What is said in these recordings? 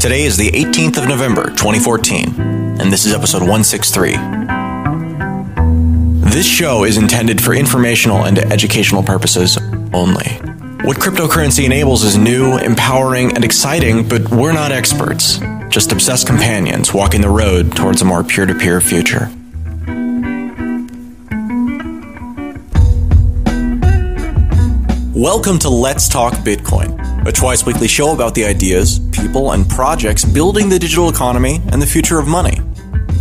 Today is the 18th of November, 2014, and this is episode 163. This show is intended for informational and educational purposes only. What cryptocurrency enables is new, empowering, and exciting, but we're not experts, just obsessed companions walking the road towards a more peer-to-peer future. Welcome to Let's Talk Bitcoin, a twice-weekly show about the ideas, people, and projects building the digital economy and the future of money.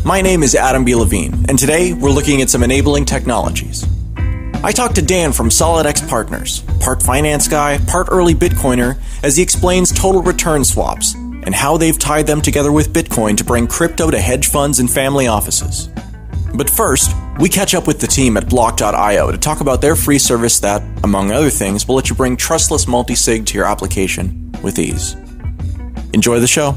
My name is Adam B. Levine, and today we're looking at some enabling technologies. I talked to Dan from SolidEX Partners, part finance guy, part early Bitcoiner, as he explains total return swaps and how they've tied them together with Bitcoin to bring crypto to hedge funds and family offices. But first, we catch up with the team at Block.io to talk about their free service that, among other things, will let you bring trustless multi-sig to your application with ease. Enjoy the show.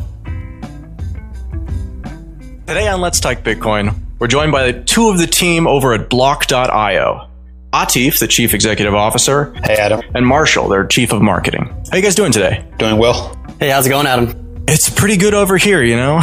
Today on Let's Talk Bitcoin, we're joined by two of the team over at Block.io. Atif, the Chief Executive Officer. Hey, Adam. And Marshall, their Chief of Marketing. How you guys doing today? Doing well. Hey, how's it going, Adam? It's pretty good over here, you know?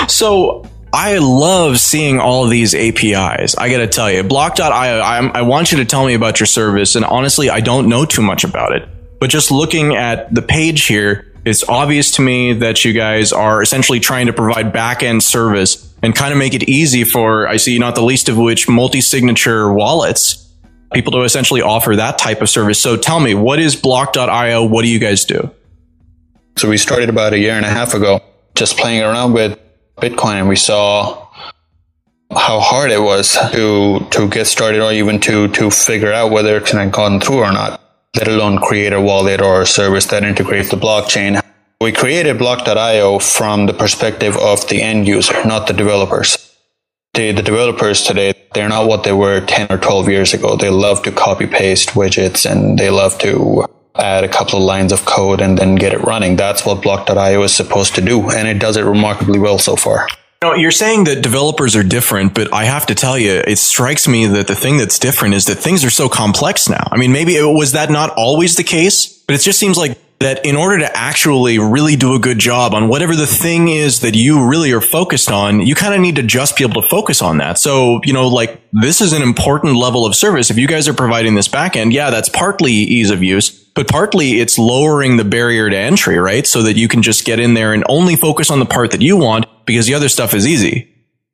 So, I love seeing all of these APIs. I gotta tell you, Block.io, I want you to tell me about your service, and honestly, I don't know too much about it. But just looking at the page here, it's obvious to me that you guys are essentially trying to provide back-end service and kind of make it easy for, I see not the least of which, multi-signature wallets, people to essentially offer that type of service. So tell me, what is Block.io? What do you guys do? So we started about a year and a half ago, just playing around with Bitcoin, and we saw how hard it was to get started, or even to figure out whether it had gone through or not, let alone create a wallet or a service that integrates the blockchain. We created Block.io from the perspective of the end user, not the developers. The developers today, they're not what they were 10 or 12 years ago. They love to copy paste widgets, and they love to add a couple of lines of code and then get it running. That's what Block.io is supposed to do, and it does it remarkably well so far. You know, you're saying that developers are different, but I have to tell you, it strikes me that the thing that's different is that things are so complex now. I mean, maybe was that not always the case, but it just seems like that in order to actually really do a good job on whatever the thing is that you really are focused on, you kind of need to just be able to focus on that. So, you know, like, this is an important level of service. If you guys are providing this backend, yeah, that's partly ease of use, but partly it's lowering the barrier to entry, right? So that you can just get in there and only focus on the part that you want, because the other stuff is easy.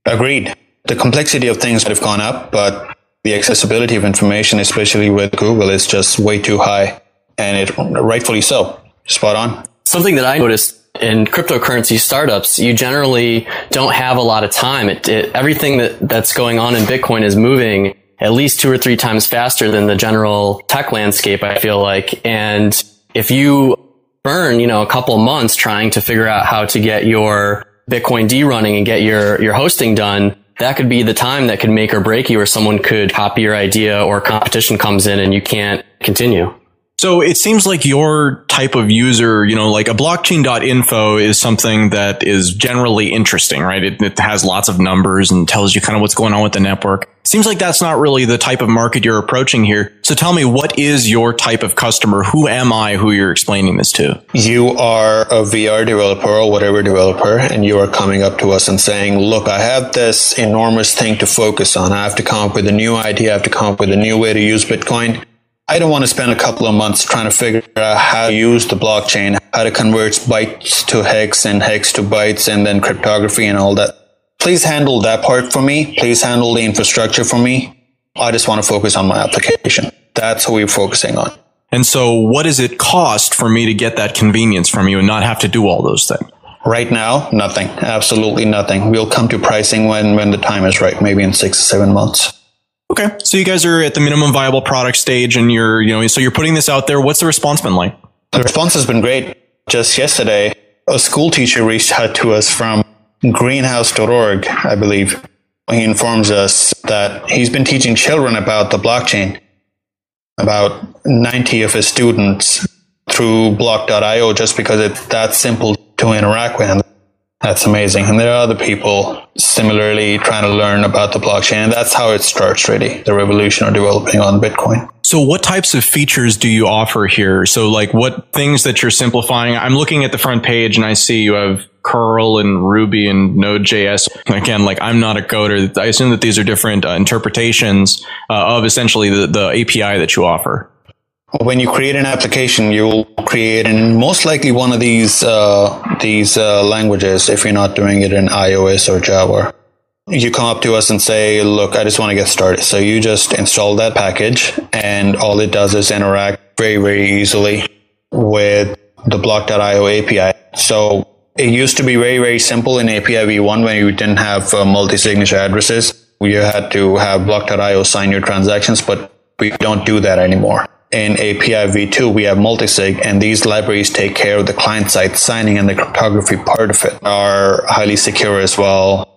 Agreed. The complexity of things have gone up, but the accessibility of information, especially with Google, is just way too high. And it rightfully so. Spot on. Something that I noticed in cryptocurrency startups, you generally don't have a lot of time. Everything that's going on in Bitcoin is moving at least 2 or 3 times faster than the general tech landscape, I feel like. And if you burn, a couple months trying to figure out how to get your Bitcoin D running and get your hosting done, that could be the time that could make or break you, or someone could copy your idea, or competition comes in and you can't continue. So it seems like your type of user, like a blockchain.info is something that is generally interesting, right? It has lots of numbers and tells you kind of what's going on with the network. Seems like that's not really the type of market you're approaching here. So tell me, what is your type of customer? Who am I who you're explaining this to? You are a VR developer or whatever developer, and you are coming up to us and saying, look, I have this enormous thing to focus on. I have to come up with a new idea. I have to come up with a new way to use Bitcoin. I don't want to spend a couple of months trying to figure out how to use the blockchain, how to convert bytes to hex and hex to bytes, and then cryptography and all that. Please handle that part for me. Please handle the infrastructure for me. I just want to focus on my application. That's who we're focusing on. And so what does it cost for me to get that convenience from you and not have to do all those things? Right now, nothing. Absolutely nothing. We'll come to pricing when the time is right, maybe in 6 to 7 months. Okay. So you guys are at the minimum viable product stage, and so you're putting this out there. What's the response been like? The response has been great. Just yesterday, a school teacher reached out to us from greenhouse.org, I believe. He informs us that he's been teaching children about the blockchain, about 90 of his students, through Block.io, just because it's that simple to interact with. That's amazing. And there are other people similarly trying to learn about the blockchain. And that's how it starts, really, the revolution of developing on Bitcoin. So what types of features do you offer here? So like what things that you're simplifying? I'm looking at the front page and I see you have curl and Ruby and Node.js. Again, like I'm not a coder. I assume that these are different interpretations of essentially the API that you offer. When you create an application, you'll create in most likely one of these languages if you're not doing it in iOS or Java. You come up to us and say, look, I just want to get started. So you just install that package and all it does is interact very, very easily with the Block.io API. So it used to be very, very simple in API v1 when you didn't have multi-signature addresses. You had to have Block.io sign your transactions, but we don't do that anymore. In API v2, we have multisig, and these libraries take care of the client-side signing, and the cryptography part of it are highly secure as well,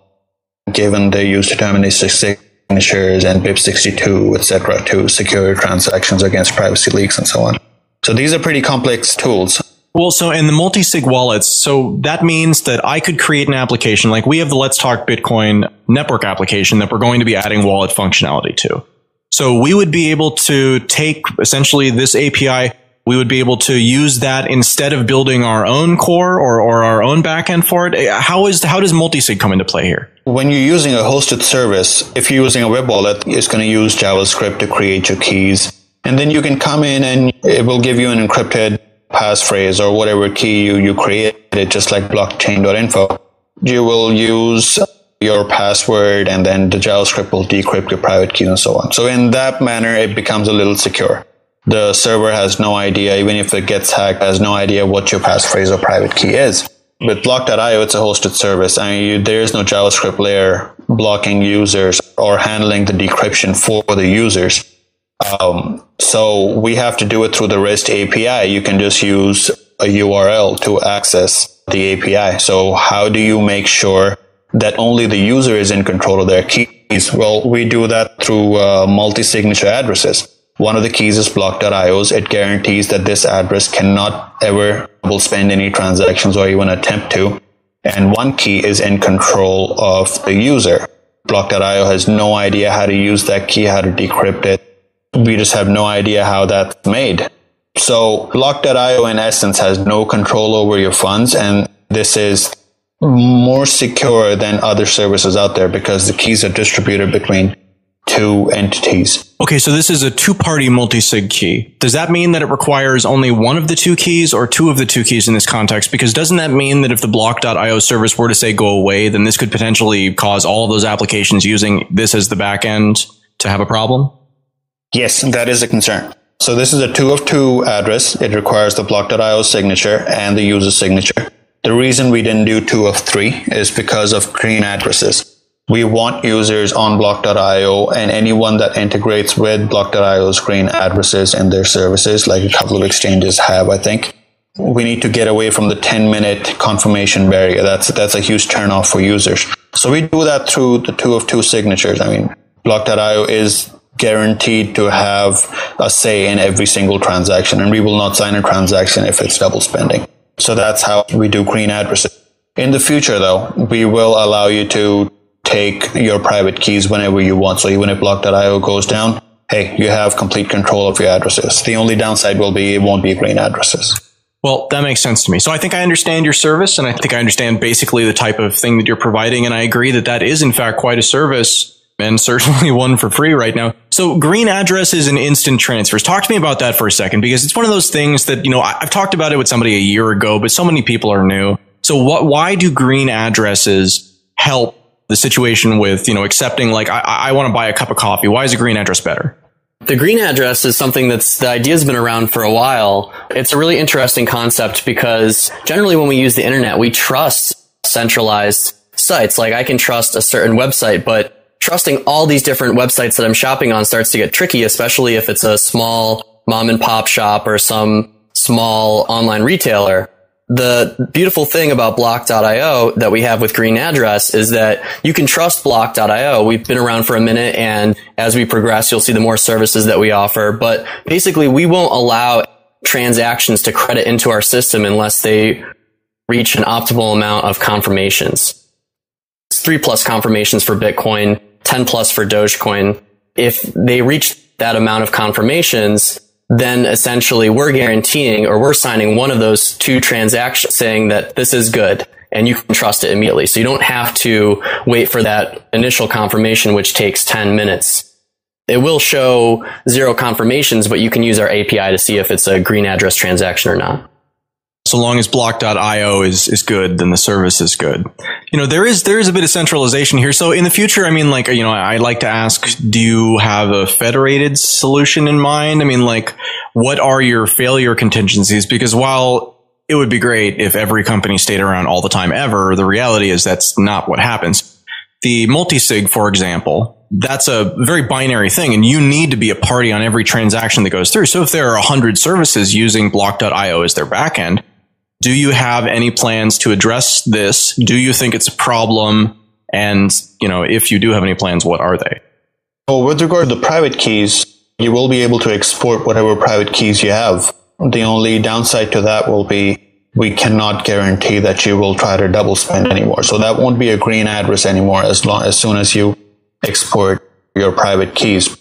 given they use deterministic signatures and BIP62, etc., to secure transactions against privacy leaks and so on. So these are pretty complex tools. Well, so in the multi-sig wallets, so that means that I could create an application, like we have the Let's Talk Bitcoin network application that we're going to be adding wallet functionality to. So we would be able to take essentially this API, we would be able to use that instead of building our own core or our own backend for it. How does multisig come into play here? When you're using a hosted service, if you're using a web wallet, it's going to use JavaScript to create your keys. And then you can come in and it will give you an encrypted passphrase or whatever key you created, just like blockchain.info. You will use your password, and then the JavaScript will decrypt your private key and so on. So in that manner, it becomes a little secure. The server has no idea, even if it gets hacked, has no idea what your passphrase or private key is. With Block.io, it's a hosted service. I mean, there is no JavaScript layer blocking users or handling the decryption for the users. So we have to do it through the REST API. You can just use a URL to access the API. So how do you make sure that only the user is in control of their keys? Well, we do that through multi-signature addresses. One of the keys is Block.io's. It guarantees that this address cannot ever spend any transactions or even attempt to. And one key is in control of the user. Block.io has no idea how to use that key, how to decrypt it. We just have no idea how that's made. So Block.io in essence has no control over your funds, and this is more secure than other services out there because the keys are distributed between two entities. Okay, so this is a two-party multi-sig key. Does that mean that it requires only one of the two keys or two of the two keys in this context? Because doesn't that mean that if the Block.io service were to say go away, then this could potentially cause all of those applications using this as the backend to have a problem? Yes, that is a concern. So this is a 2 of 2 address. It requires the Block.io signature and the user signature. The reason we didn't do 2 of 3 is because of green addresses. We want users on Block.io and anyone that integrates with Block.io's green addresses in their services, like a couple of exchanges have, I think. We need to get away from the 10-minute confirmation barrier. That's a huge turnoff for users. So we do that through the 2 of 2 signatures. I mean, Block.io is guaranteed to have a say in every single transaction, and we will not sign a transaction if it's double spending. So that's how we do green addresses. In the future, though, we will allow you to take your private keys whenever you want. So even if Block.io goes down, hey, you have complete control of your addresses. The only downside will be it won't be green addresses. Well, that makes sense to me. So I think I understand your service, and I think I understand basically the type of thing that you're providing, and I agree that that is in fact quite a service, and certainly one for free right now. So green addresses and instant transfers. Talk to me about that for a second, because it's one of those things that, you know, I've talked about it with somebody a year ago, but so many people are new. So why do green addresses help the situation with, you know, accepting, like, I want to buy a cup of coffee? Why is a green address better? The green address is something the idea's been around for a while. It's a really interesting concept because generally when we use the internet, we trust centralized sites. Like I can trust a certain website, but trusting all these different websites that I'm shopping on starts to get tricky, especially if it's a small mom and pop shop or some small online retailer. The beautiful thing about Block.io that we have with green address is that you can trust Block.io. We've been around for a minute, and as we progress, you'll see the more services that we offer. But basically, we won't allow transactions to credit into our system unless they reach an optimal amount of confirmations. It's 3+ confirmations for Bitcoin, 10+ for Dogecoin. If they reach that amount of confirmations, then essentially we're guaranteeing, or we're signing one of those 2 transactions saying that this is good and you can trust it immediately. So you don't have to wait for that initial confirmation, which takes 10 minutes. It will show 0 confirmations, but you can use our API to see if it's a green address transaction or not. So long as block.io is good, then the service is good. There is a bit of centralization here. So in the future, I like to ask, do you have a federated solution in mind? What are your failure contingencies? Because while it would be great if every company stayed around all the time ever, the reality is that's not what happens. The multisig, for example, that's a very binary thing, and you need to be a party on every transaction that goes through. So if there are 100 services using block.io as their backend, do you have any plans to address this? Do you think it's a problem? And, if you do have any plans, what are they? Well, with regard to the private keys, you will be able to export whatever private keys you have. The only downside to that will be we cannot guarantee that you will try to double spend anymore. So that won't be a green address anymore as soon as you export your private keys.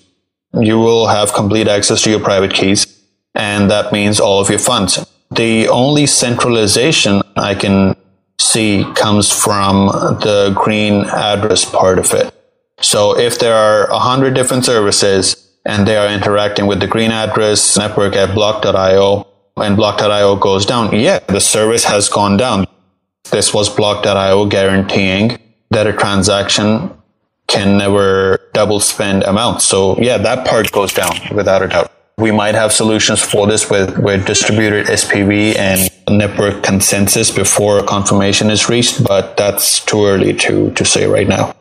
You will have complete access to your private keys, and that means all of your funds. The only centralization I can see comes from the green address part of it. So if there are 100 different services and they are interacting with the green address network at block.io, and block.io goes down, the service has gone down. This was block.io guaranteeing that a transaction can never double spend amounts. So that part goes down without a doubt. We might have solutions for this with distributed SPV and network consensus before confirmation is reached, but that's too early to say right now.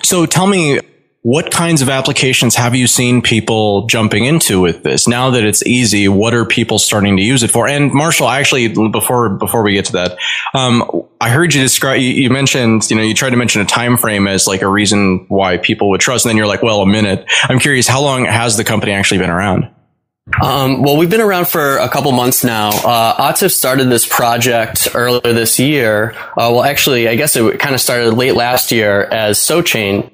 So tell me, what kinds of applications have you seen people jumping into with this? Now that it's easy, what are people starting to use it for? And Marshall, actually, before we get to that, I heard you describe, you mentioned, you tried to mention a time frame as like a reason why people would trust. And then you're like, well, a minute. I'm curious, how long has the company actually been around? Well, we've been around for a couple months now. Atif started this project earlier this year. Actually, I guess it kind of started late last year as SoChain.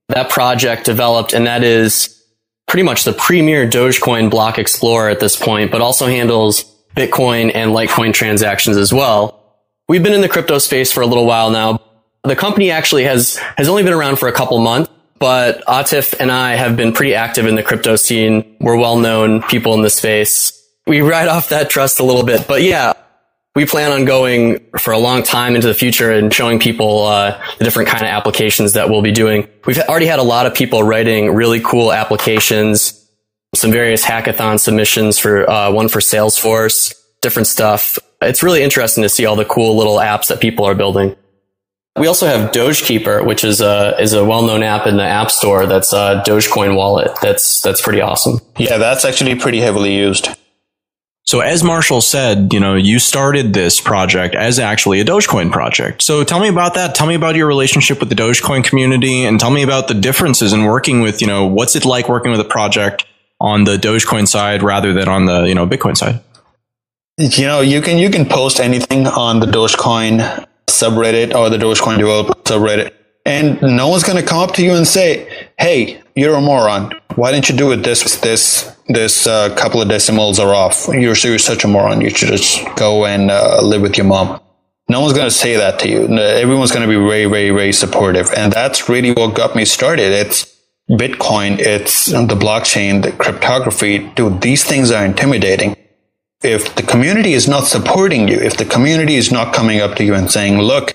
That project developed, and that is pretty much the premier Dogecoin block explorer at this point, but also handles Bitcoin and Litecoin transactions as well. We've been in the crypto space for a little while now. The company actually has only been around for a couple months, but Atif and I have been pretty active in the crypto scene. We're well-known people in the space. We ride off that trust a little bit, but we plan on going for a long time into the future and showing people the different kind of applications that we'll be doing. We've already had a lot of people writing really cool applications, some various hackathon submissions for one for Salesforce, different stuff. It's really interesting to see all the cool little apps that people are building. We also have Dogekeeper, which is a well-known app in the App Store. That's a Dogecoin wallet. That's pretty awesome. Yeah, that's actually pretty heavily used. So as Marshall said, you started this project as actually a Dogecoin project. So tell me about that. Tell me about your relationship with the Dogecoin community, and tell me about the differences in working with, what's it like working with a project on the Dogecoin side rather than on the, Bitcoin side? You can post anything on the Dogecoin subreddit or the Dogecoin developer subreddit, and no one's going to come up to you and say, hey, you're a moron. Why didn't you do it? This couple of decimals are off. You're such a moron. You should just go and live with your mom. No one's going to say that to you. Everyone's going to be very, very, very supportive. And that's really what got me started. It's Bitcoin. It's the blockchain, the cryptography. Dude, these things are intimidating. If the community is not supporting you, if the community is not coming up to you and saying, look,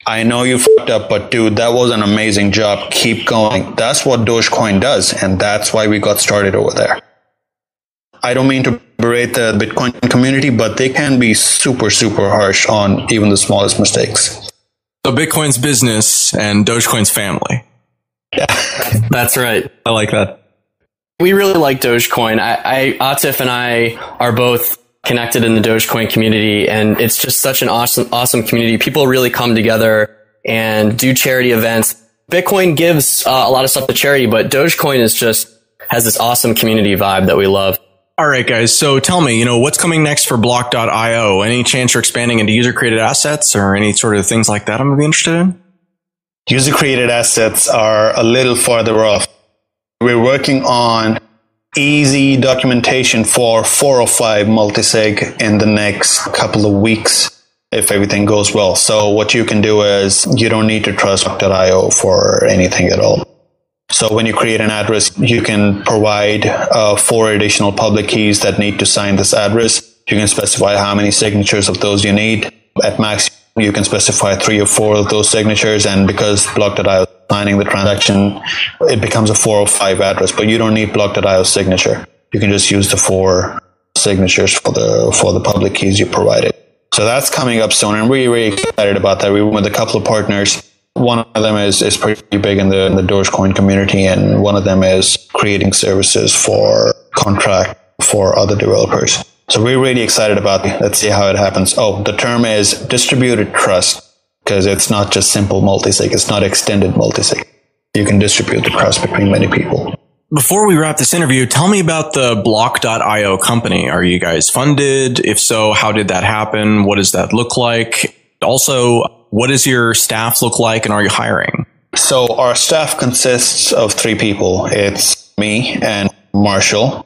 I know you fucked up, but dude, that was an amazing job. Keep going. That's what Dogecoin does. And that's why we got started over there. I don't mean to berate the Bitcoin community, but they can be super, super harsh on even the smallest mistakes. So Bitcoin's business and Dogecoin's family. Yeah. That's right. I like that. We really like Dogecoin. Atif and I are both connected in the Dogecoin community, and it's just such an awesome community. People really come together and do charity events. Bitcoin gives a lot of stuff to charity, but Dogecoin has this awesome community vibe that we love. All right, guys. So tell me, what's coming next for Block.io? Any chance you're expanding into user-created assets or any sort of things like that I'm going to be interested in? User-created assets are a little farther off. We're working on easy documentation for 405 multisig in the next couple of weeks, if everything goes well. So what you can do is you don't need to trust Block.io for anything at all. So when you create an address, you can provide 4 additional public keys that need to sign this address. You can specify how many signatures of those you need. At max, you can specify 3 or 4 of those signatures. And because Block.io is signing the transaction, it becomes a 405 address, but you don't need Block.io signature. You can just use the 4 signatures for the public keys you provided. So that's coming up soon. I'm really, really excited about that. We went with a couple of partners. One of them is pretty big in the Dogecoin community, and one of them is creating services for contract for other developers. So we're really excited about it. Let's see how it happens. Oh, the term is distributed trust, because it's not just simple multisig. It's not extended multisig. You can distribute the trust between many people. Before we wrap this interview, tell me about the Block.io company. Are you guys funded? If so, how did that happen? What does that look like? Also, what does your staff look like, and are you hiring? So our staff consists of 3 people. It's me and Marshall.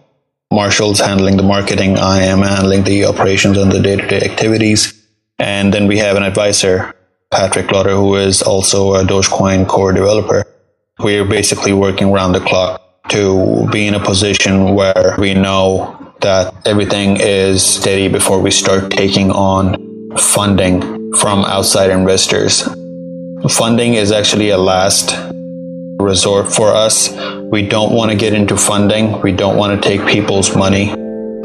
Marshall's handling the marketing. I am handling the operations and the day-to-day activities. And then we have an advisor, Patrick Lotter, who is also a Dogecoin core developer. We're basically working around the clock to be in a position where we know that everything is steady before we start taking on funding from outside investors. Funding is actually a last resort for us. We don't want to get into funding. We don't want to take people's money.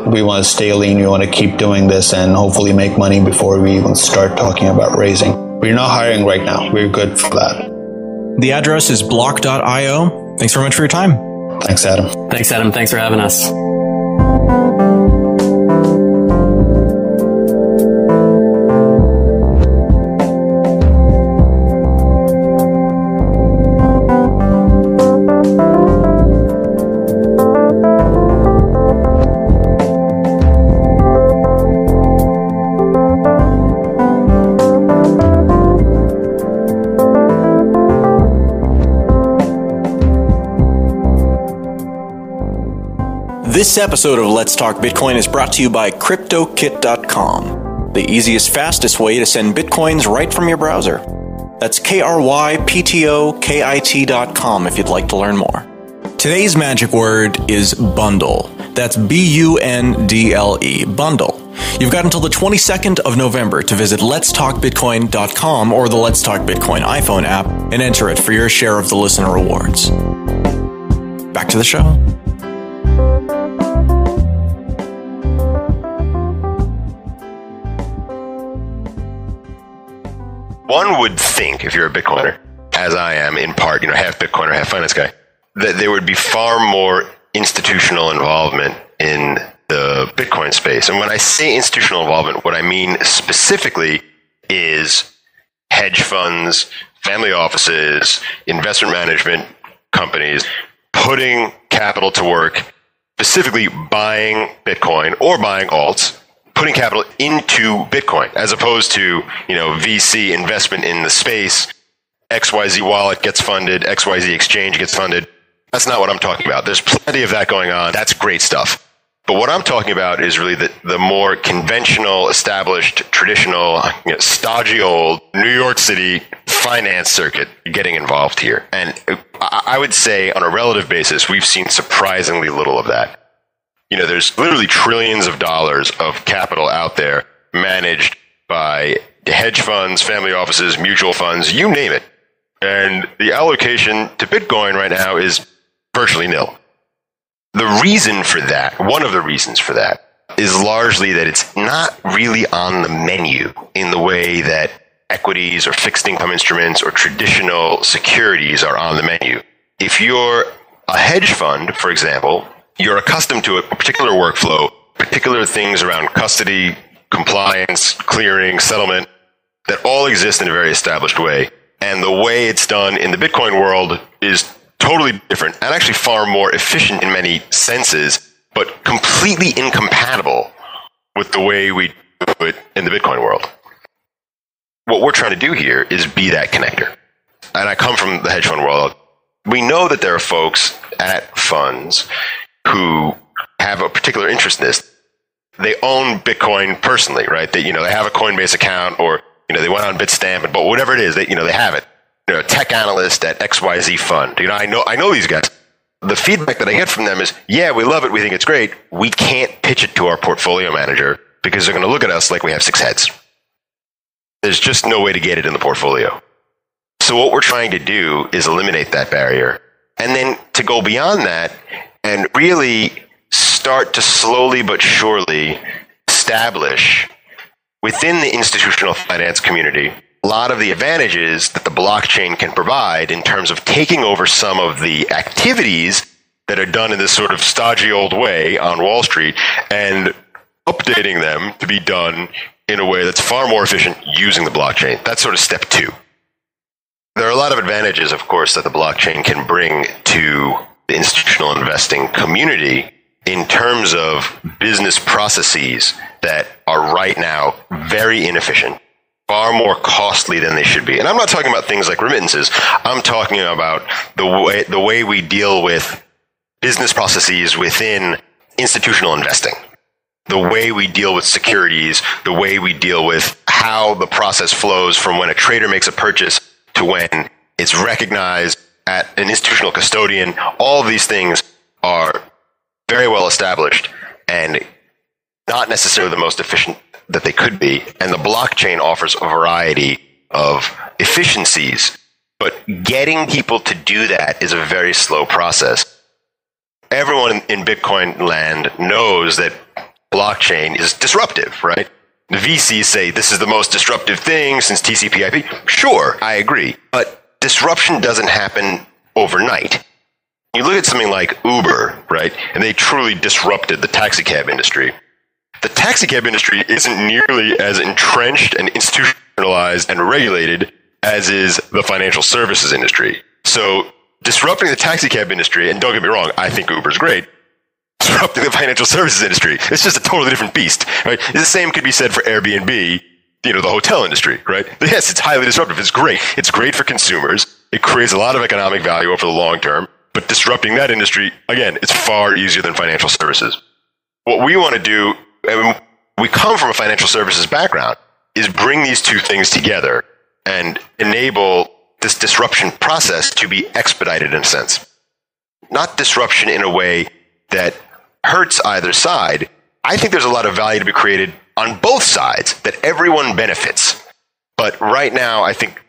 We want to stay lean. We want to keep doing this and hopefully make money before we even start talking about raising. We're not hiring right now. We're good for that. The address is block.io. Thanks very much for your time. Thanks, Adam. Thanks, Adam. Thanks for having us. This episode of Let's Talk Bitcoin is brought to you by CryptoKit.com, the easiest, fastest way to send Bitcoins right from your browser. That's KryptoKit.com if you'd like to learn more. Today's magic word is bundle. That's BUNDLE, bundle. You've got until the 22nd of November to visit letstalkbitcoin.com or the Let's Talk Bitcoin iPhone app and enter it for your share of the listener rewards. Back to the show. One would think, if you're a Bitcoiner, as I am in part, half Bitcoiner, half finance guy, that there would be far more institutional involvement in the Bitcoin space. And when I say institutional involvement, what I mean specifically is hedge funds, family offices, investment management companies putting capital to work, specifically buying Bitcoin or buying alts, putting capital into Bitcoin, as opposed to, VC investment in the space, XYZ wallet gets funded, XYZ exchange gets funded. That's not what I'm talking about. There's plenty of that going on. That's great stuff. But what I'm talking about is really the more conventional, established, traditional, stodgy old New York City finance circuit getting involved here. And I would say on a relative basis, we've seen surprisingly little of that. There's literally trillions of dollars of capital out there managed by hedge funds, family offices, mutual funds, you name it. And the allocation to Bitcoin right now is virtually nil. The reason for that, one of the reasons for that, is largely that it's not really on the menu in the way that equities or fixed income instruments or traditional securities are on the menu. If you're a hedge fund, for example, you're accustomed to a particular workflow, particular things around custody, compliance, clearing, settlement, that all exist in a very established way. And the way it's done in the Bitcoin world is totally different and actually far more efficient in many senses, but completely incompatible with the way we do it in the Bitcoin world. What we're trying to do here is be that connector. And I come from the hedge fund world. We know that there are folks at funds who have a particular interest in this. They own Bitcoin personally, right? They have a Coinbase account, or they went on Bitstamp, but whatever it is, they have it. A tech analyst at XYZ fund. I know these guys. The feedback that I get from them is, yeah, we love it, we think it's great. We can't pitch it to our portfolio manager because they're going to look at us like we have 6 heads. There's just no way to get it in the portfolio. So what we're trying to do is eliminate that barrier, and then to go beyond that and really start to slowly but surely establish within the institutional finance community a lot of the advantages that the blockchain can provide in terms of taking over some of the activities that are done in this sort of stodgy old way on Wall Street and updating them to be done in a way that's far more efficient using the blockchain. That's sort of step 2. There are a lot of advantages, of course, that the blockchain can bring to the institutional investing community in terms of business processes that are right now very inefficient, far more costly than they should be. And I'm not talking about things like remittances. I'm talking about the way we deal with business processes within institutional investing, the way we deal with securities, the way we deal with how the process flows from when a trader makes a purchase to when it's recognized at an institutional custodian. All of these things are very well established and not necessarily the most efficient that they could be. And the blockchain offers a variety of efficiencies, but getting people to do that is a very slow process. Everyone in Bitcoin land knows that blockchain is disruptive, right? The VCs say this is the most disruptive thing since TCP/IP. Sure, I agree. But disruption doesn't happen overnight. You look at something like Uber, right? And they truly disrupted the taxi cab industry. The taxi cab industry isn't nearly as entrenched and institutionalized and regulated as is the financial services industry. So disrupting the taxi cab industry, and don't get me wrong, I think Uber's great, disrupting the financial services industry, it's just a totally different beast, right? The same could be said for Airbnb, the hotel industry, right? Yes, it's highly disruptive. It's great. It's great for consumers. It creates a lot of economic value over the long term. But disrupting that industry, again, it's far easier than financial services. What we want to do, and we come from a financial services background, is bring these two things together and enable this disruption process to be expedited in a sense. Not disruption in a way that hurts either side. I think there's a lot of value to be created on both sides that everyone benefits. But right now, I think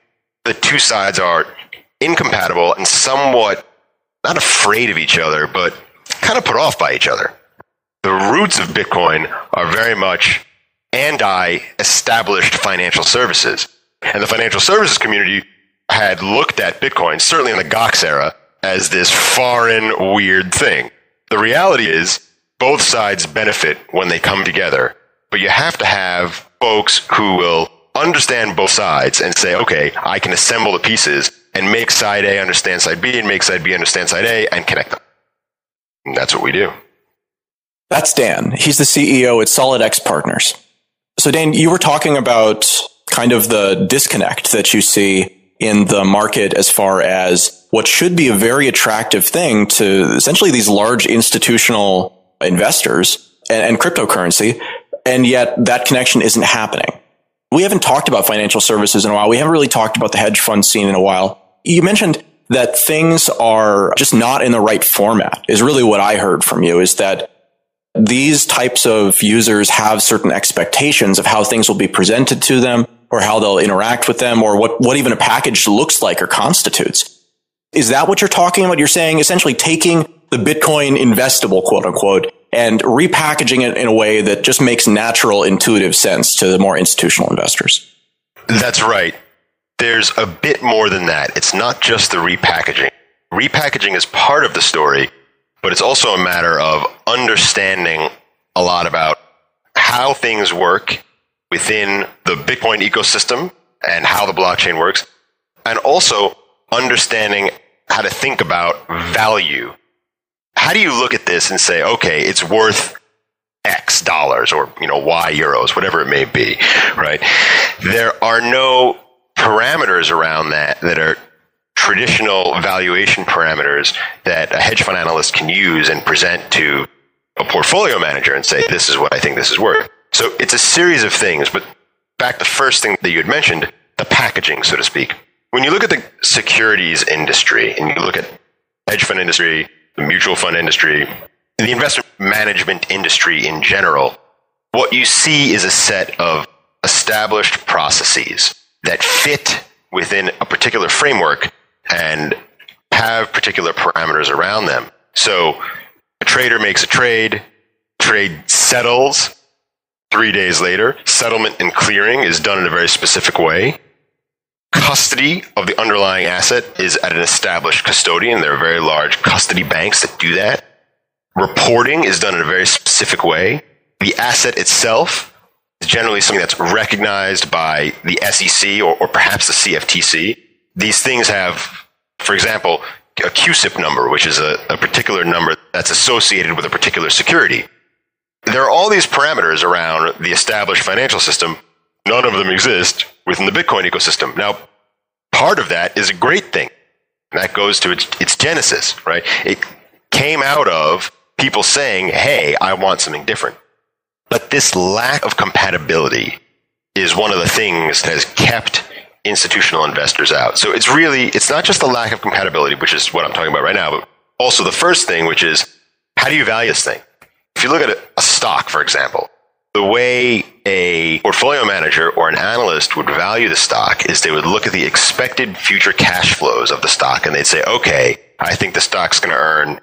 the two sides are incompatible and somewhat not afraid of each other, but kind of put off by each other. The roots of Bitcoin are very much anti-established financial services. And the financial services community had looked at Bitcoin, certainly in the Gox era, as this foreign, weird thing. The reality is both sides benefit when they come together, but you have to have folks who will understand both sides and say, okay, I can assemble the pieces and make side A understand side B and make side B understand side A and connect them. And that's what we do. That's Dan. He's the CEO at SolidEX Partners. So Dan, you were talking about kind of the disconnect that you see in the market as far as what should be a very attractive thing to essentially these large institutional investors and cryptocurrency, and yet that connection isn't happening. We haven't talked about financial services in a while. We haven't really talked about the hedge fund scene in a while. You mentioned that things are just not in the right format, is really what I heard from you, is that these types of users have certain expectations of how things will be presented to them or how they'll interact with them or what even a package looks like or constitutes. Is that what you're talking about? You're saying essentially taking the Bitcoin investable, quote unquote, and repackaging it in a way that just makes natural, intuitive sense to the more institutional investors. That's right. There's a bit more than that. It's not just the repackaging. Repackaging is part of the story, but it's also a matter of understanding a lot about how things work within the Bitcoin ecosystem and how the blockchain works, and also understanding how to think about value how do you look at this and say, okay, it's worth X dollars or, Y euros, whatever it may be, right? There are no parameters around that are traditional valuation parameters that a hedge fund analyst can use and present to a portfolio manager and say, this is what I think this is worth. So it's a series of things, but back to the first thing that you had mentioned, the packaging, so to speak. When you look at the securities industry and you look at hedge fund industry, the mutual fund industry, the investment management industry in general, what you see is a set of established processes that fit within a particular framework and have particular parameters around them. So a trader makes a trade settles 3 days later. Settlement and clearing is done in a very specific way. Custody of the underlying asset is at an established custodian. There are very large custody banks that do that. Reporting is done in a very specific way. The asset itself is generally something that's recognized by the SEC or perhaps the CFTC. These things have, for example, a QSIP number, which is a particular number that's associated with a particular security. There are all these parameters around the established financial system. None of them exist within the Bitcoin ecosystem. Now, part of that is a great thing. That goes to its genesis, right? It came out of people saying, hey, I want something different. But this lack of compatibility is one of the things that has kept institutional investors out. So it's not just the lack of compatibility, which is what I'm talking about right now, but also the first thing, which is, how do you value this thing? If you look at a stock, for example, the way a portfolio manager or an analyst would value the stock is they would look at the expected future cash flows of the stock and they'd say, okay, I think the stock's going to earn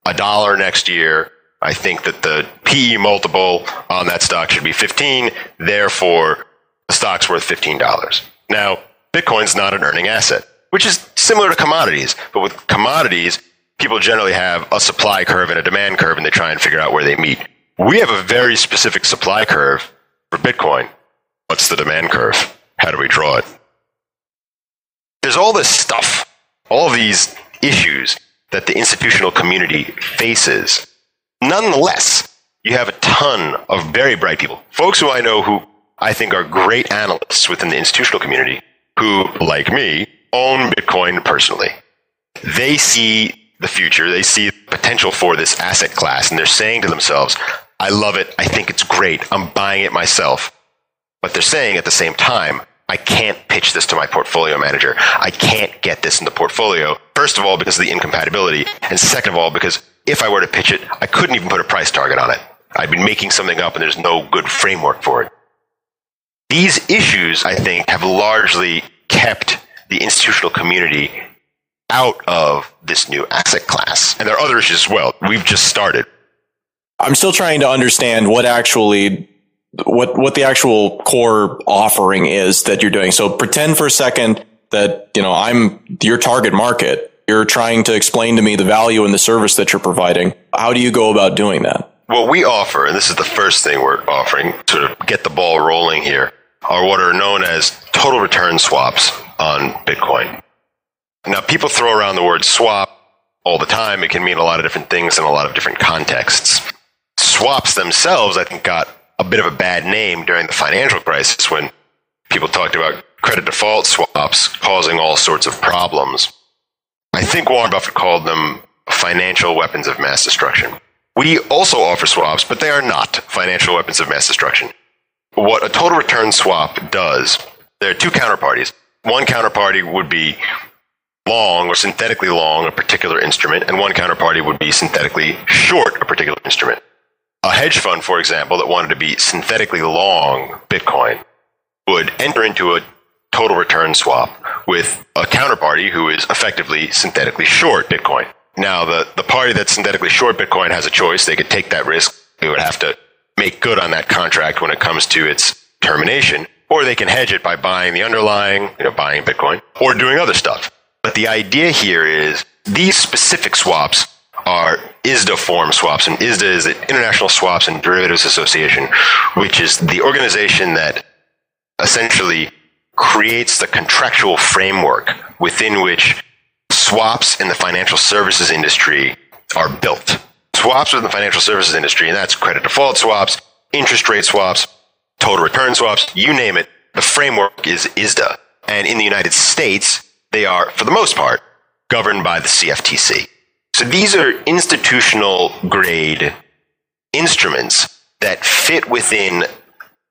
$1 next year. I think that the PE multiple on that stock should be 15. Therefore, the stock's worth $15. Now, Bitcoin's not an earning asset, which is similar to commodities. But with commodities, people generally have a supply curve and a demand curve, and they try and figure out where they meet. We have a very specific supply curve for Bitcoin. What's the demand curve? How do we draw it? There's all this stuff, all of these issues that the institutional community faces. Nonetheless, you have a ton of very bright people, folks who I know who I think are great analysts within the institutional community who, like me, own Bitcoin personally. They see the future, they see potential for this asset class, and they're saying to themselves, I love it, I think it's great, I'm buying it myself. But they're saying at the same time, I can't pitch this to my portfolio manager. I can't get this in the portfolio. First of all, because of the incompatibility. And second of all, because if I were to pitch it, I couldn't even put a price target on it. I'd be making something up and there's no good framework for it. These issues, I think, have largely kept the institutional community out of this new asset class. And there are other issues as well. We've just started. I'm still trying to understand what the actual core offering is that you're doing. So pretend for a second that, I'm your target market. You're trying to explain to me the value and the service that you're providing. How do you go about doing that? What we offer, and this is the first thing we're offering to get the ball rolling here, are what are known as total return swaps on Bitcoin. Now, people throw around the word swap all the time. It can mean a lot of different things in a lot of different contexts. Swaps themselves, I think, got a bit of a bad name during the financial crisis when people talked about credit default swaps causing all sorts of problems. I think Warren Buffett called them financial weapons of mass destruction. We also offer swaps, but they are not financial weapons of mass destruction. What a total return swap does, there are two counterparties. One counterparty would be long or synthetically long a particular instrument, and one counterparty would be synthetically short a particular instrument. A hedge fund, for example, that wanted to be synthetically long Bitcoin would enter into a total return swap with a counterparty who is effectively synthetically short Bitcoin. Now, the party that's synthetically short Bitcoin has a choice. They could take that risk. They would have to make good on that contract when it comes to its termination, or they can hedge it by buying the underlying, buying Bitcoin, or doing other stuff. But the idea here is these specific swaps are ISDA form swaps, and ISDA is the International Swaps and Derivatives Association, which is the organization that essentially creates the contractual framework within which swaps in the financial services industry are built. Swaps within the financial services industry, and that's credit default swaps, interest rate swaps, total return swaps, you name it. The framework is ISDA. And in the United States, they are, for the most part, governed by the CFTC. So these are institutional grade instruments that fit within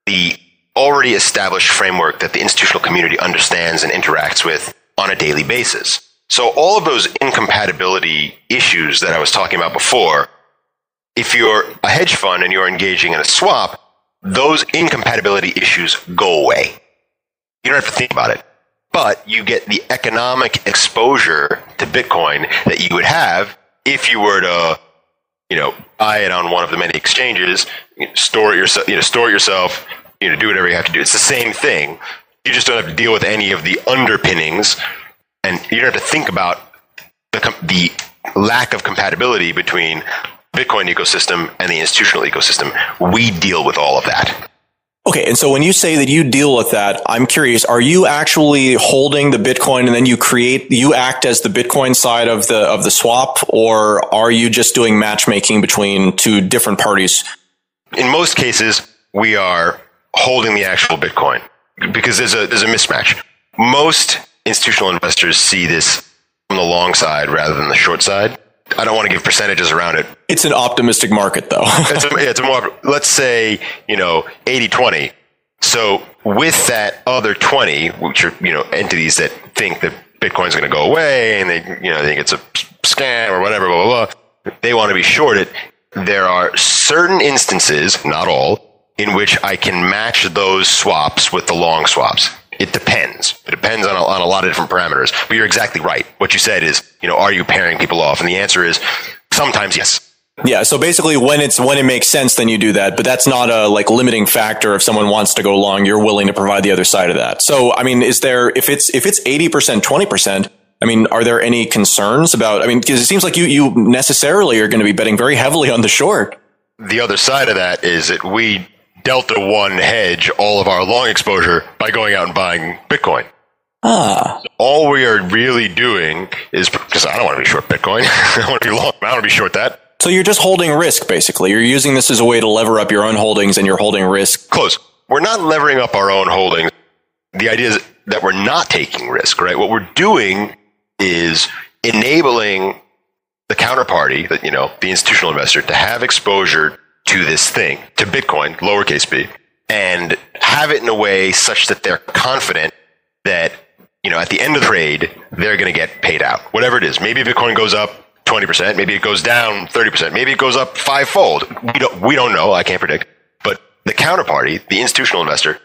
the already established framework that the institutional community understands and interacts with on a daily basis. So all of those incompatibility issues that I was talking about before, if you're a hedge fund and you're engaging in a swap, those incompatibility issues go away. You don't have to think about it. But you get the economic exposure to Bitcoin that you would have if you were to, buy it on one of the many exchanges, store it yourself, do whatever you have to do. It's the same thing. You just don't have to deal with any of the underpinnings, and you don't have to think about the lack of compatibility between Bitcoin ecosystem and the institutional ecosystem. We deal with all of that. Okay, and so when you say that you deal with that, I'm curious, are you actually holding the Bitcoin and then you act as the Bitcoin side of the swap, or are you just doing matchmaking between two different parties? In most cases, we are holding the actual Bitcoin because there's a mismatch. Most institutional investors see this on the long side rather than the short side. I don't want to give percentages around it. It's an optimistic market, though. it's a more, let's say, 80-20. So with that other 20, which are, entities that think that Bitcoin's going to go away and they think it's a scam or whatever, blah, blah, blah, they want to be shorted. There are certain instances, not all, in which I can match those swaps with the long swaps. It depends. It depends on a lot of different parameters. But you're exactly right. What you said is, are you pairing people off? And the answer is sometimes yes. Yeah. So basically, when it makes sense, then you do that. But that's not a limiting factor. If someone wants to go long, you're willing to provide the other side of that. So, if it's 80%, 20%, are there any concerns about? Because it seems like you necessarily are going to be betting very heavily on the short. The other side of that is that we Delta One hedge all of our long exposure by going out and buying Bitcoin. All we are really doing is, because I don't want to be short Bitcoin. I want to be long. I don't want to be short that. So you're just holding risk, basically. You're using this as a way to lever up your own holdings, and you're holding risk. Close. We're not levering up our own holdings. The idea is that we're not taking risk, right? What we're doing is enabling the counterparty, the institutional investor, to have exposure to this thing, to Bitcoin, lowercase b, and have it in a way such that they're confident that, at the end of the trade, they're going to get paid out. Whatever it is. Maybe Bitcoin goes up 20%, maybe it goes down 30%, maybe it goes up fivefold. We don't know. I can't predict. But the counterparty, the institutional investor,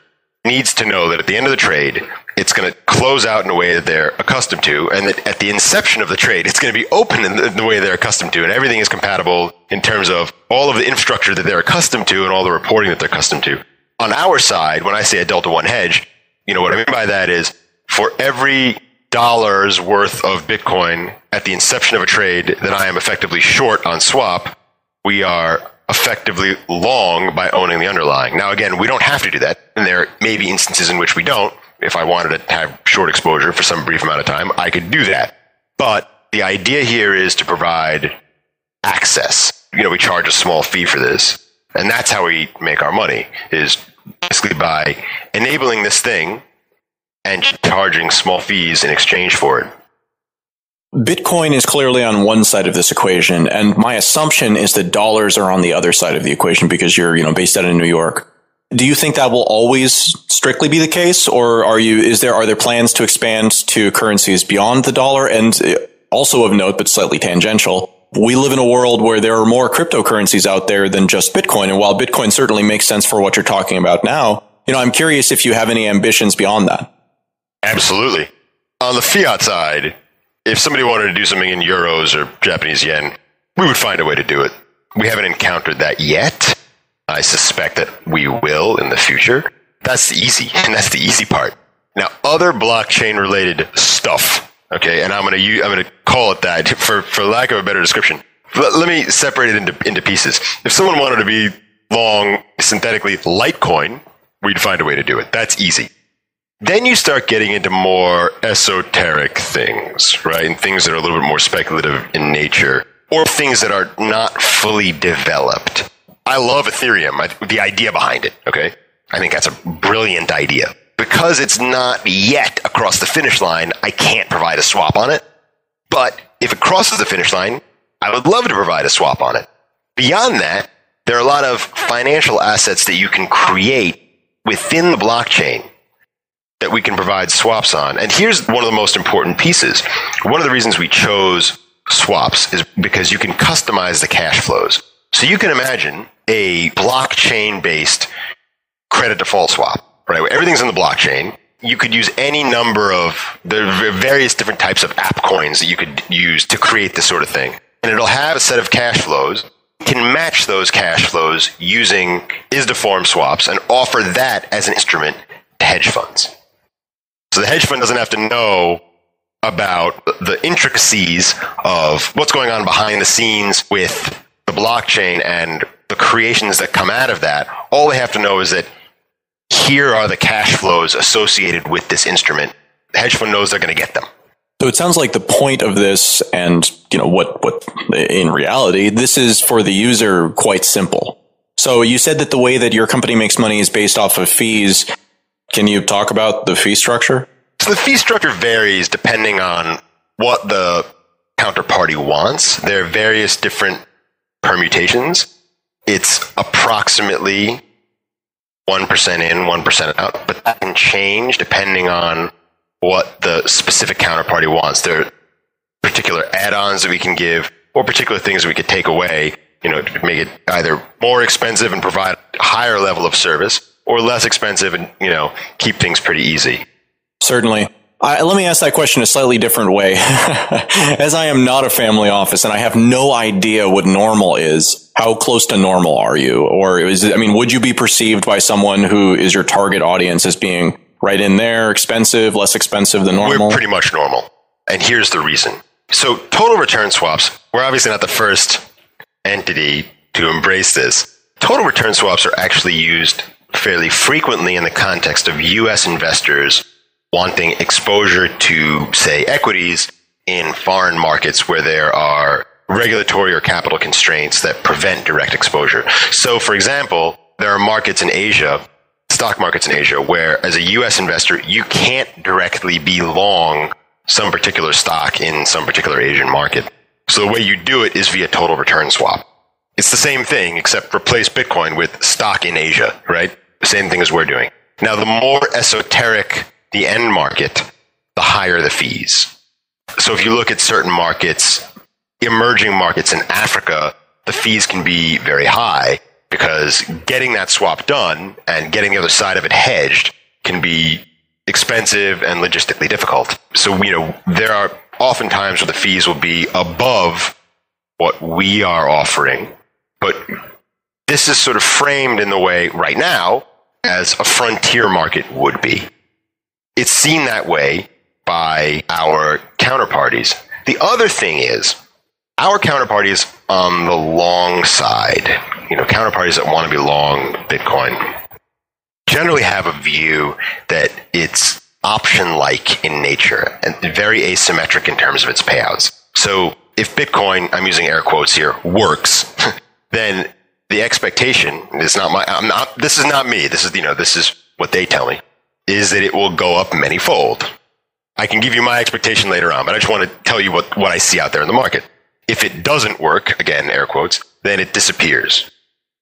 needs to know that at the end of the trade, it's going to close out in a way that they're accustomed to, and that at the inception of the trade, it's going to be open in the way they're accustomed to, and everything is compatible in terms of all of the infrastructure that they're accustomed to and all the reporting that they're accustomed to. On our side, when I say a Delta One hedge, what I mean by that is for every dollar's worth of Bitcoin at the inception of a trade that I am effectively short on swap, we are effectively long by owning the underlying. Now, again, we don't have to do that, and there may be instances in which we don't. If I wanted to have short exposure for some brief amount of time, I could do that. But the idea here is to provide access. We charge a small fee for this, and that's how we make our money, is basically by enabling this thing and charging small fees in exchange for it. Bitcoin is clearly on one side of this equation, and my assumption is that dollars are on the other side of the equation because you're, based out in New York. Do you think that will always strictly be the case, or are there plans to expand to currencies beyond the dollar? And also of note, but slightly tangential, we live in a world where there are more cryptocurrencies out there than just Bitcoin. And while Bitcoin certainly makes sense for what you're talking about now, I'm curious if you have any ambitions beyond that. Absolutely. On the fiat side, if somebody wanted to do something in euros or Japanese yen, we would find a way to do it. We haven't encountered that yet. I suspect that we will in the future. That's the easy part. Now, other blockchain related stuff, okay, and I'm going to call it that for lack of a better description. Let me separate it into pieces. If someone wanted to be long synthetically Litecoin, we'd find a way to do it. That's easy. Then you start getting into more esoteric things, right? And things that are a little bit more speculative in nature. or things that are not fully developed. I love Ethereum, the idea behind it, okay? I think that's a brilliant idea. Because it's not yet across the finish line, I can't provide a swap on it. But if it crosses the finish line, I would love to provide a swap on it. Beyond that, there are a lot of financial assets that you can create within the blockchain that we can provide swaps on. And here's one of the most important pieces. One of the reasons we chose swaps is because you can customize the cash flows. So you can imagine a blockchain-based credit default swap, right? Where everything's in the blockchain. You could use any number of the various different types of app coins that you could use to create this sort of thing. And it'll have a set of cash flows, can match those cash flows using ISDA-form swaps and offer that as an instrument to hedge funds. So the hedge fund doesn't have to know about the intricacies of what's going on behind the scenes with the blockchain and the creations that come out of that. All they have to know is that here are the cash flows associated with this instrument. The hedge fund knows they're going to get them. So it sounds like the point of this, and what in reality, this is for the user quite simple. So you said that the way that your company makes money is based off of fees. Can you talk about the fee structure? So the fee structure varies depending on what the counterparty wants. There are various different permutations. It's approximately 1% in, 1% out, but that can change depending on what the specific counterparty wants. There are particular add-ons that we can give or particular things that we could take away, to make it either more expensive and provide a higher level of service or less expensive and, keep things pretty easy. Certainly. Let me ask that question a slightly different way. As I am not a family office and I have no idea what normal is, how close to normal are you? Or would you be perceived by someone who is your target audience as being right in there, expensive, less expensive than normal? We're pretty much normal. And here's the reason. So total return swaps, we're obviously not the first entity to embrace this. Total return swaps are actually used fairly frequently in the context of U.S. investors wanting exposure to, say, equities in foreign markets where there are regulatory or capital constraints that prevent direct exposure. So, for example, there are markets in Asia, stock markets in Asia, where as a U.S. investor, you can't directly be long some particular stock in some particular Asian market. So the way you do it is via total return swap. It's the same thing, except replace Bitcoin with stock in Asia, right? Same thing as we're doing. Now, the more esoteric the end market, the higher the fees. So if you look at certain markets, emerging markets in Africa, the fees can be very high because getting that swap done and getting the other side of it hedged can be expensive and logistically difficult. So, there are often times where the fees will be above what we are offering, but this is sort of framed in the way right now as a frontier market would be. It's seen that way by our counterparties. The other thing is, our counterparties on the long side, counterparties that want to be long Bitcoin, generally have a view that it's option-like in nature and very asymmetric in terms of its payouts. So if Bitcoin, I'm using air quotes here, works, then the expectation is this is not me. This is what they tell me, is that it will go up many-fold. I can give you my expectation later on, but I just want to tell you what I see out there in the market. If it doesn't work, again, air quotes, then it disappears.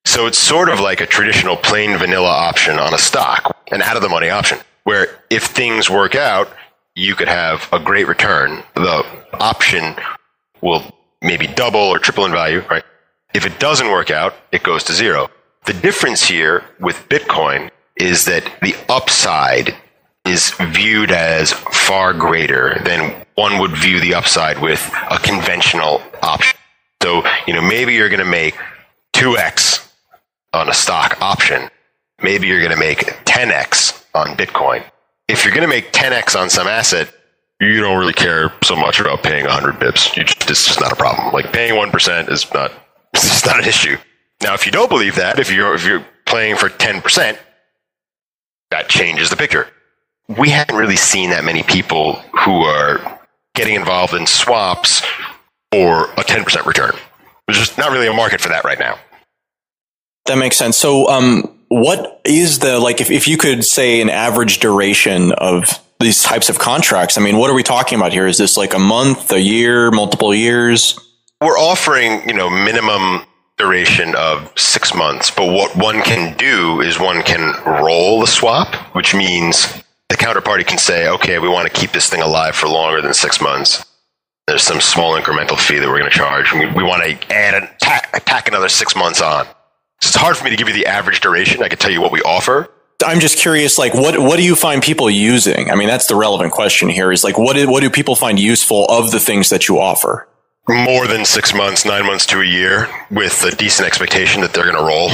So it's sort of like a traditional plain vanilla option on a stock, an out-of-the-money option, where if things work out, you could have a great return. The option will maybe double or triple in value, right? If it doesn't work out, it goes to zero. The difference here with Bitcoin is that the upside is viewed as far greater than one would view the upside with a conventional option. So, maybe you're going to make 2x on a stock option. Maybe you're going to make 10x on Bitcoin. If you're going to make 10x on some asset, you don't really care so much about paying 100 bips. It's just not a problem. Like paying 1% is not, it's just not an issue. Now, if you don't believe that, if you're playing for 10%, that changes the picture. We haven't really seen that many people who are getting involved in swaps or a 10% return. There's just not really a market for that right now. That makes sense. So, what is the, like, if you could say an average duration of these types of contracts? I mean, what are we talking about here? Is this like a month, a year, multiple years? We're offering, minimum duration of 6 months, but what one can do is one can roll the swap, which means the counterparty can say, okay, we want to keep this thing alive for longer than 6 months. There's some small incremental fee that we're going to charge. We want to add tack another 6 months on. So it's hard for me to give you the average duration. I can tell you what we offer. I'm just curious, like, what do you find people using? I mean, that's the relevant question here is like, what do people find useful of the things that you offer? More than 6 months, 9 months to a year, with a decent expectation that they're going to roll.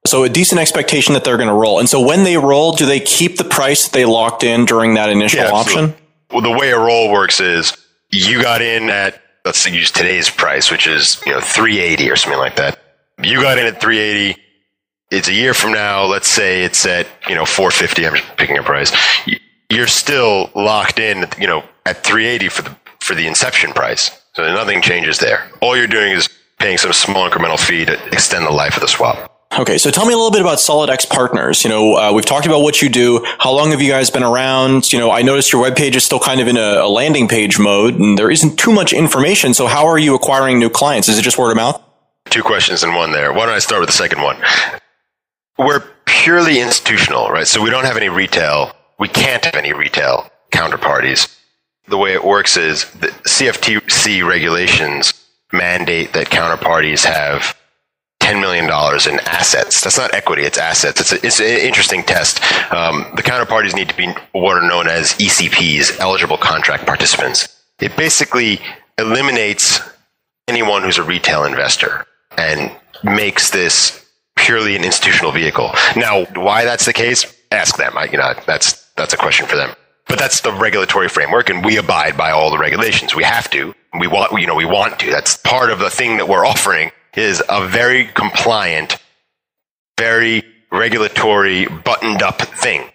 So a decent expectation that they're going to roll. And so when they roll, do they keep the price that they locked in during that initial option? Well, the way a roll works is you got in at, let's use today's price, which is, $380 or something like that. You got in at $380. It's a year from now. Let's say it's at, $450. I'm just picking a price. You're still locked in, at $380 for the inception price. So nothing changes there. All you're doing is paying some small incremental fee to extend the life of the swap. Okay, so tell me a little bit about SolidEX Partners. We've talked about what you do. How long have you guys been around? I noticed your webpage is still kind of in a landing page mode, and there isn't too much information. So how are you acquiring new clients? Is it just word of mouth? 2 questions in one there. Why don't I start with the second one? We're purely institutional, right? So we don't have any retail. We can't have any retail counterparties. The way it works is the CFTC regulations mandate that counterparties have $10 million in assets. That's not equity, it's assets. It's an interesting test. The counterparties need to be what are known as ECPs, eligible contract participants. It basically eliminates anyone who's a retail investor and makes this purely an institutional vehicle. Now, why that's the case, ask them. That's a question for them. But that's the regulatory framework, and we abide by all the regulations. We have to. We want to. That's part of the thing that we're offering is a very compliant, very regulatory, buttoned up thing.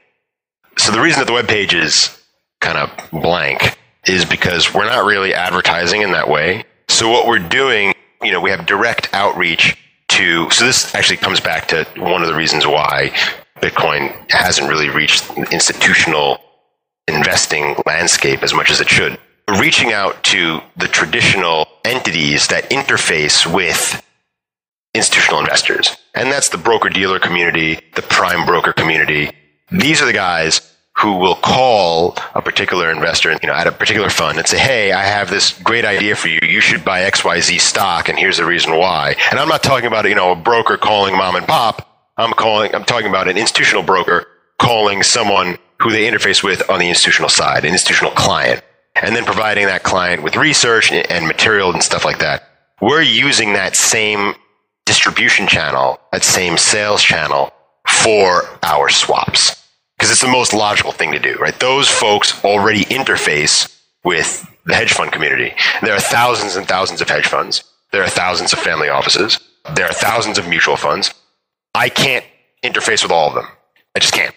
So the reason that the webpage is kind of blank is because we're not really advertising in that way. So what we're doing, we have direct outreach to, so this actually comes back to one of the reasons why Bitcoin hasn't really reached institutional investing landscape as much as it should. We're reaching out to the traditional entities that interface with institutional investors. And that's the broker-dealer community, the prime broker community. These are the guys who will call a particular investor, at a particular fund and say, hey, I have this great idea for you. You should buy XYZ stock, and here's the reason why. And I'm not talking about, a broker calling mom and pop. I'm talking about an institutional broker calling someone who they interface with on the institutional side, an institutional client, and then providing that client with research and material and stuff like that. We're using that same distribution channel, that same sales channel for our swaps, because it's the most logical thing to do, right? Those folks already interface with the hedge fund community. There are thousands and thousands of hedge funds. There are thousands of family offices. There are thousands of mutual funds. I can't interface with all of them. I just can't.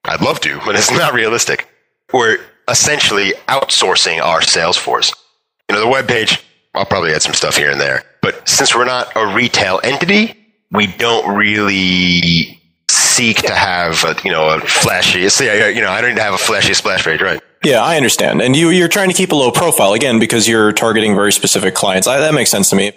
I'd love to, but it's not realistic. We're essentially outsourcing our sales force. The webpage, I'll probably add some stuff here and there, but since we're not a retail entity, we don't really seek to have a flashy, I don't need to have a flashy splash page, right? Yeah, I understand. And you're trying to keep a low profile, again, because you're targeting very specific clients. That makes sense to me.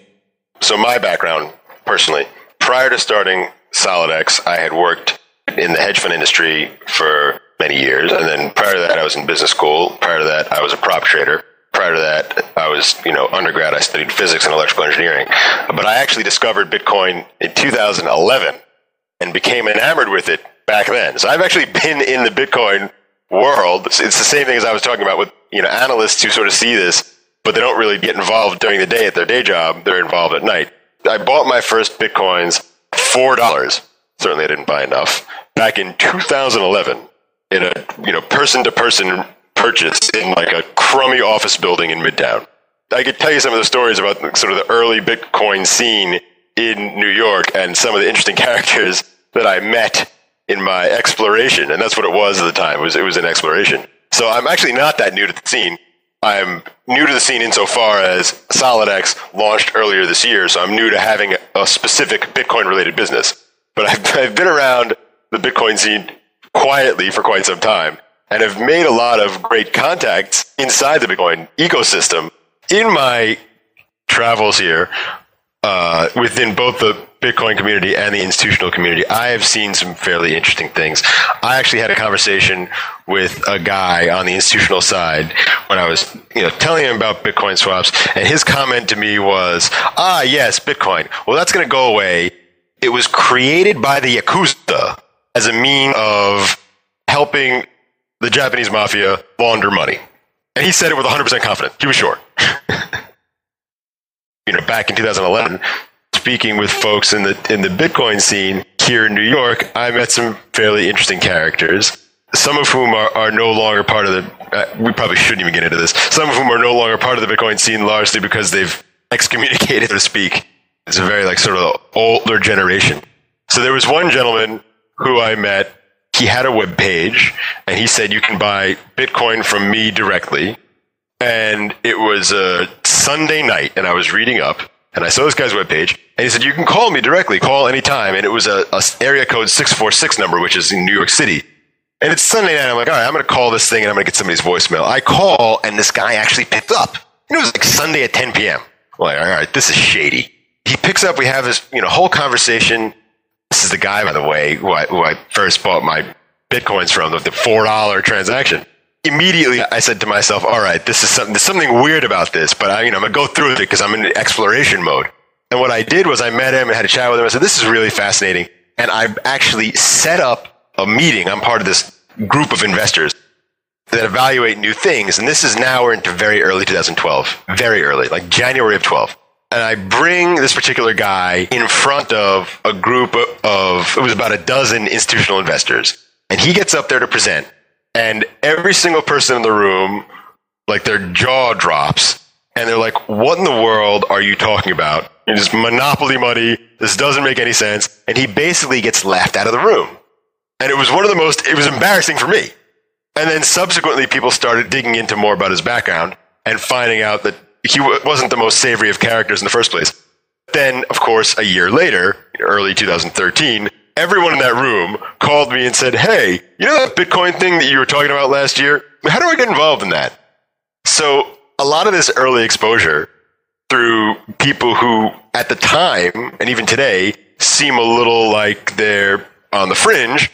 So my background, personally, prior to starting SolidEX, I had worked in the hedge fund industry for many years. And then prior to that, I was in business school. Prior to that, I was a prop trader. Prior to that, I was, undergrad, I studied physics and electrical engineering. But I actually discovered Bitcoin in 2011 and became enamored with it back then. So I've actually been in the Bitcoin world. It's the same thing as I was talking about with, analysts who sort of see this, but they don't really get involved during the day at their day job. They're involved at night. I bought my first Bitcoins $4. Certainly I didn't buy enough. Back in 2011 in a person-to-person purchase in like a crummy office building in Midtown. I could tell you some of the stories about sort of the early Bitcoin scene in New York and some of the interesting characters that I met in my exploration. And that's what it was at the time. It was an exploration. So I'm actually not that new to the scene. I'm new to the scene insofar as SolidEX launched earlier this year, so I'm new to having a specific Bitcoin-related business. But I've been around the Bitcoin scene quietly for quite some time, and have made a lot of great contacts inside the Bitcoin ecosystem. In my travels here, within both the Bitcoin community and the institutional community, I have seen some fairly interesting things. I actually had a conversation with a guy on the institutional side when I was, telling him about Bitcoin swaps, and his comment to me was, yes, Bitcoin. Well, that's going to go away. It was created by the Yakuza as a mean of helping the Japanese mafia launder money. And he said it with 100% confidence. He was sure. Back in 2011, speaking with folks in the Bitcoin scene here in New York, I met some fairly interesting characters, some of whom are no longer part of the, we probably shouldn't even get into this, some of whom are no longer part of the Bitcoin scene largely because they've excommunicated, so to speak. It's a very sort of older generation. So there was one gentleman who I met. He had a web page, and he said, you can buy Bitcoin from me directly. And it was a Sunday night, and I was reading up, and I saw this guy's webpage, and he said, you can call me directly, call anytime. And it was a area code 646 number, which is in New York City. And it's Sunday night. I'm like, all right, I'm going to call this thing, and I'm going to get somebody's voicemail. I call, and this guy actually picked up. And it was Sunday at 10 p.m. I'm like, all right, this is shady. He picks up. We have this whole conversation. This is the guy, by the way, who I first bought my Bitcoins from, the $4 transaction. Immediately, I said to myself, all right, there's something weird about this, but I'm going to go through it because I'm in exploration mode. And what I did was I met him and had a chat with him. I said, this is really fascinating. And I actually set up a meeting. I'm part of this group of investors that evaluate new things. And this is now, we're into very early 2012, very early, like January of 12. And I bring this particular guy in front of a group of, it was about a dozen institutional investors. And he gets up there to present. And every single person in the room, their jaw drops. And they're like, what in the world are you talking about? It's monopoly money. This doesn't make any sense. And he basically gets laughed out of the room. And it was it was embarrassing for me. And then subsequently, people started digging into more about his background and finding out that he wasn't the most savory of characters in the first place. Then, of course, a year later, early 2013, everyone in that room called me and said, hey, you know that Bitcoin thing that you were talking about last year? How do I get involved in that? So a lot of this early exposure through people who at the time, and even today, seem a little like they're on the fringe,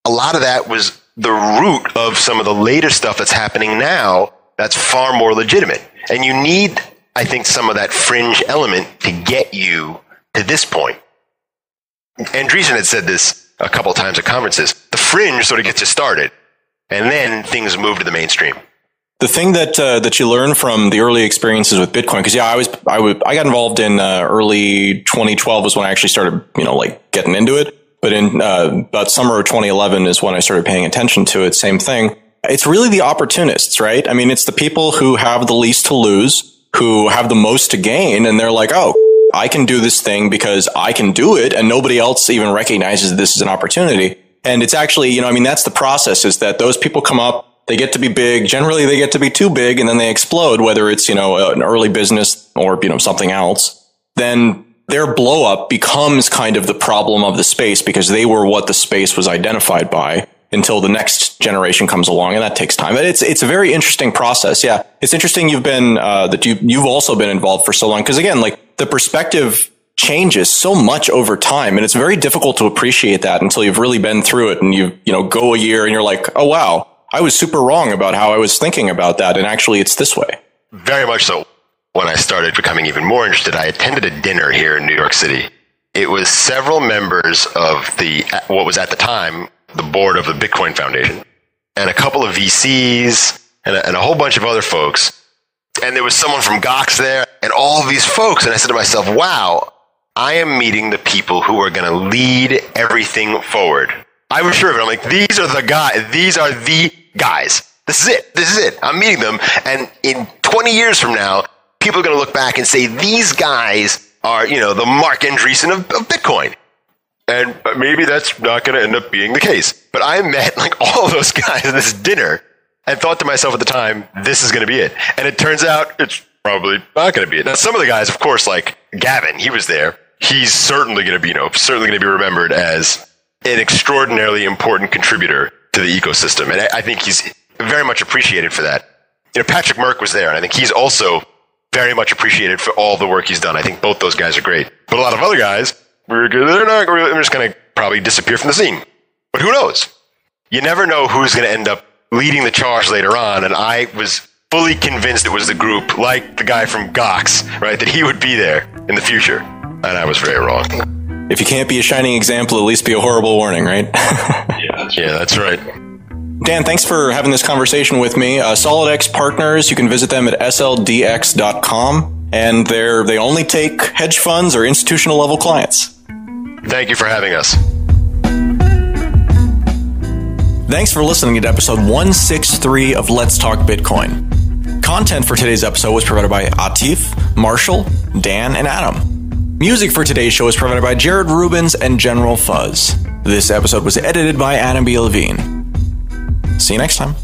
a lot of that was the root of some of the later stuff that's happening now that's far more legitimate. And you need, I think, some of that fringe element to get you to this point. Andreessen had said this a couple of times at conferences. The fringe sort of gets you started, and then things move to the mainstream. The thing that you learn from the early experiences with Bitcoin, because I got involved in early 2012 was when I actually started, getting into it. But in about summer of 2011 is when I started paying attention to it. Same thing. It's really the opportunists, right? I mean, it's the people who have the least to lose, who have the most to gain, and they're like, oh, I can do this thing because I can do it, and nobody else even recognizes this as an opportunity. And it's actually, that's the process, is that those people come up, they get to be big. Generally, they get to be too big, and then they explode, whether it's, an early business or, something else. Then their blow up becomes kind of the problem of the space because they were what the space was identified by until the next generation comes along, and that takes time. But it's a very interesting process. Yeah, it's interesting you've been that you've also been involved for so long, because again, the perspective changes so much over time, and it's very difficult to appreciate that until you've really been through it and you go a year and you're like, oh wow, I was super wrong about how I was thinking about that, and actually it's this way. Very much so. When I started becoming even more interested, I attended a dinner here in New York City. It was several members of what was at the time the board of the Bitcoin Foundation, and a couple of VCs, and a whole bunch of other folks. And there was someone from Gox there, and all of these folks. And I said to myself, wow, I am meeting the people who are going to lead everything forward. I was sure of it. I'm like, these are the guys. These are the guys. This is it. This is it. I'm meeting them. And in 20 years from now, people are going to look back and say, these guys are, the Mark Andreessen of Bitcoin. And maybe that's not going to end up being the case. But I met all of those guys at this dinner, and thought to myself at the time, this is going to be it. And it turns out it's probably not going to be it. Now, some of the guys, of course, like Gavin, he was there. He's certainly going to be, certainly going to be remembered as an extraordinarily important contributor to the ecosystem. And I think he's very much appreciated for that. Patrick Merck was there, and I think he's also very much appreciated for all the work he's done. I think both those guys are great. But a lot of other guys, they're just going to probably disappear from the scene. But who knows? You never know who's going to end up leading the charge later on. And I was fully convinced it was the group, like the guy from Gox, right, that he would be there in the future. And I was very wrong. If you can't be a shining example, at least be a horrible warning, right? Yeah, that's right. Dan, thanks for having this conversation with me. SolidEX Partners, you can visit them at sldx.com, and they only take hedge funds or institutional level clients. Thank you for having us. Thanks for listening to episode 163 of Let's Talk Bitcoin. Content for today's episode was provided by Atif, Marshall, Dan, and Adam. Music for today's show is provided by Jared Rubens and General Fuzz. This episode was edited by Adam B. Levine. See you next time.